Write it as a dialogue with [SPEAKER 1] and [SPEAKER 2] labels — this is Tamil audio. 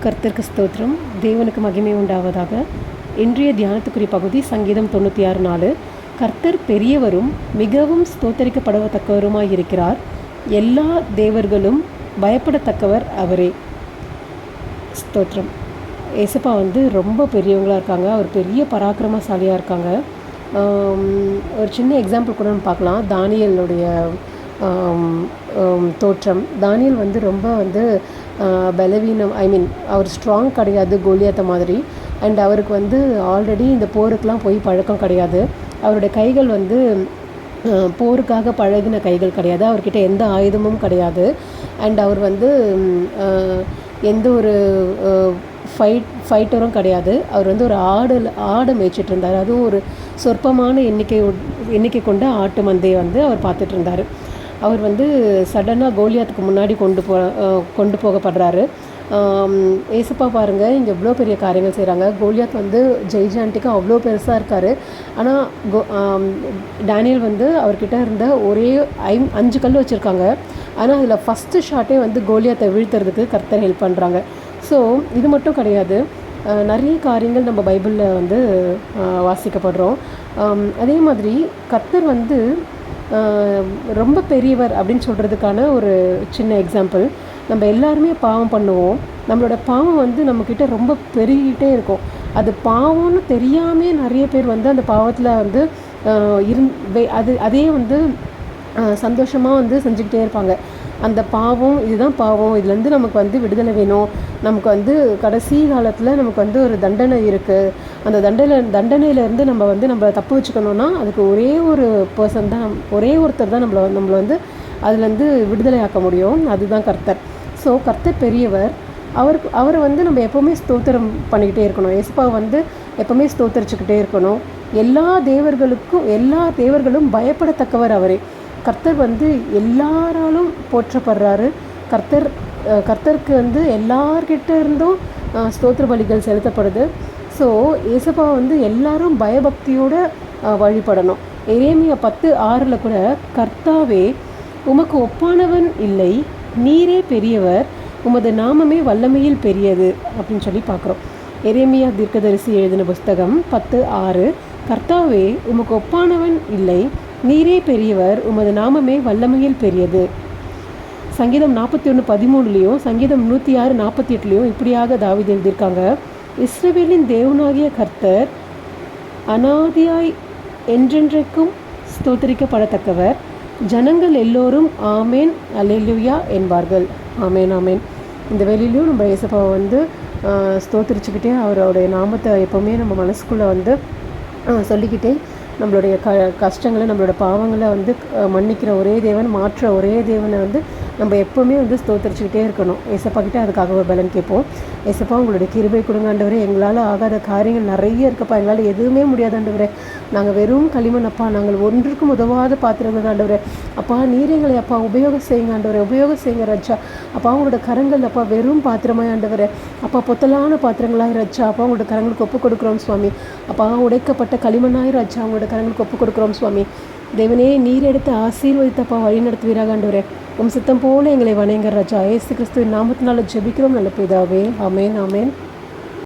[SPEAKER 1] கர்த்தருக்கு ஸ்தோத்திரம். தேவனுக்கு மகிமை உண்டாவதாக. இன்றைய தியானத்துக்குரிய பகுதி சங்கீதம் 96:4. கர்த்தர் பெரியவரும் மிகவும் ஸ்தோத்தரிக்கப்படத்தக்கவருமாய் இருக்கிறார். எல்லா தேவர்களும் பயப்படத்தக்கவர் அவரே. ஸ்தோத்திரம். ஏசப்பா ரொம்ப பெரியவங்களாக இருக்காங்க. அவர் பெரிய பராக்கிரமசாலியாக இருக்காங்க. ஒரு சின்ன எக்ஸாம்பிள் கூட நம்ம பார்க்கலாம். தானியலுடைய தோற்றம். தானியல் ரொம்ப பலவீனம், அவர் ஸ்ட்ராங் கிடையாது கோலியாத்த மாதிரி. அண்ட் அவருக்கு ஆல்ரெடி இந்த போருக்கெலாம் போய் பழக்கம் கிடையாது. அவருடைய கைகள் போருக்காக பழகின கைகள் கிடையாது. அவர்கிட்ட எந்த ஆயுதமும் கிடையாது. அண்ட் அவர் எந்த ஒரு ஃபைட்டரும் கிடையாது. அவர் ஒரு ஆடு மேய்ச்சிட்டு இருந்தார். அதுவும் ஒரு சொற்பமான எண்ணிக்கை கொண்ட ஆட்டு மந்தையை அவர் பார்த்துட்டு இருந்தார். அவர் சடனாக கோலியாத்துக்கு முன்னாடி கொண்டு போகப்படுறாரு. ஏசப்பா பாருங்கள், இங்கே எவ்வளோ பெரிய காரியங்கள் செய்கிறாங்க. கோலியாத் ஜெய்ஜாண்டிக்காக அவ்வளோ பெருசாக இருக்கார். ஆனால் டேனியல் அவர்கிட்ட இருந்த ஒரே 5 கல் வச்சுருக்காங்க. ஆனால் அதில் ஃபஸ்ட்டு ஷாட்டே கோலியாத்தை வீழ்த்துறதுக்கு கர்த்தர் ஹெல்ப் பண்ணுறாங்க. ஸோ இது மட்டும் கிடையாது, நிறைய காரியங்கள் நம்ம பைபிளில் வாசிக்கப்படுறோம். அதே மாதிரி கர்த்தர் ரொம்ப பெரியவர் அப்படின்னு சொல்கிறதுக்கான ஒரு சின்ன எக்ஸாம்பிள். நம்ம எல்லாருமே பாவம் பண்ணுவோம். நம்மளோட பாவம் நம்மக்கிட்ட ரொம்ப பெருகிட்டே இருக்கும். அது பாவம்னு தெரியாமே நிறைய பேர் அந்த பாவத்தில் அதே சந்தோஷமாக செஞ்சுக்கிட்டே இருப்பாங்க. அந்த பாவம், இதுதான் பாவம், இதுலேருந்து நமக்கு விடுதலை வேணும், நமக்கு கடைசி காலத்தில் நமக்கு ஒரு தண்டனை இருக்குது, அந்த தண்டனையிலேருந்து நம்மளை தப்பு வச்சுக்கணுன்னா அதுக்கு ஒரே ஒரு பர்சன் தான், ஒரே ஒருத்தர் தான் நம்மளை அதுலேருந்து விடுதலை ஆக்க முடியும். அதுதான் கர்த்தர். ஸோ கர்த்தர் பெரியவர். அவரை நம்ம எப்போவுமே ஸ்தோத்திரம் பண்ணிக்கிட்டே இருக்கணும். ஏசப்பாவை எப்போவுமே ஸ்தோத்தரிச்சுக்கிட்டே இருக்கணும். எல்லா தேவர்களும் பயப்படத்தக்கவர் அவரே. கர்த்தர் எல்லாராலும் போற்றப்படுறாரு. கர்த்தருக்கு எல்லார்கிட்ட இருந்தும் ஸ்தோத்திர பலிகள் செலுத்தப்படுது. ஸோ ஏசப்பா எல்லாரும் பயபக்தியோடு வழிபடணும். எரேமியா 10:6 கூட, கர்த்தாவே உமக்கு ஒப்பானவன் இல்லை, நீரே பெரியவர், உமது நாமமே வல்லமையில் பெரியது அப்படின்னு சொல்லி பார்க்குறோம். எரேமியா தீர்க்கதரிசி எழுதின புஸ்தகம் 10:6. கர்த்தாவே உமக்கு ஒப்பானவன் இல்லை, நீரே பெரியவர், உமது நாமமே வல்லமையில் பெரியது. சங்கீதம் 41:13 சங்கீதம் 106:48 இப்படியாக தாவீது எழுதியிருக்காங்க. இஸ்ரவேலின் தேவனாகிய கர்த்தர் அநாதியாய் என்றென்றைக்கும் ஸ்தோத்தரிக்கப்படத்தக்கவர். ஜனங்கள் எல்லோரும் ஆமேன் அல்லேலூயா என்பார்கள். ஆமேன் ஆமேன். இந்த வேலையிலையும் நம்ம இயேசுப்பாவை ஸ்தோத்தரிச்சுக்கிட்டே அவருடைய நாமத்தை எப்போவுமே நம்ம மனசுக்குள்ளே சொல்லிக்கிட்டே நம்மளுடைய கஷ்டங்களை, நம்மளோட பாவங்களை மன்னிக்கிற ஒரே தேவன், மாற்ற ஒரே தேவனை நம்ம எப்போவுமே ஸ்தோத்தரிச்சுக்கிட்டே இருக்கணும். ஏசப்பா கிட்டே அதுக்காக ஒரு பலன் கேட்போம். ஏசப்பா உங்களுடைய கிருபை கொடுங்க ஆண்டவரே. எங்களால் ஆகாத காரியங்கள் நிறைய இருக்கப்பா, எங்களால் எதுவுமே முடியாது ஆண்டவரே. நாங்கள் வெறும் களிமண் அப்பா, நாங்கள் ஒன்றுக்கும் உதவாத பாத்திரங்கள் ஆண்டவரே. அப்பா நீர் எங்களை அப்பா உபயோகம் செய்யுங்க ஆண்டவரே, உபயோகம் செய்யுங்க ரஜா. அப்பா உங்களோட கரங்கள் அப்பா வெறும் பாத்திரமாய் ஆண்டவரே, அப்பா பொத்தலான பாத்திரங்களாக ரஜா. அப்பா உங்களோட கரங்களுக்கு ஒப்பு கொடுக்குறோம் சுவாமி. அப்பா உடைக்கப்பட்ட களிமண்ணாய் ரஜா உங்களோட கரங்களுக்கு ஒப்பு கொடுக்குறோம் சுவாமி. தேவனே நீர் எடுத்து ஆசீர்வதித்தப்பா வழி நடத்துவீராக ஆண்டவரே. சித்தம் போல எங்களை வணங்குற ராஜா. இயேசு கிறிஸ்துவின் நாமத்தினால ஜெபிக்கிறோம் நல்ல பிதாவே. ஆமேன் ஆமேன்.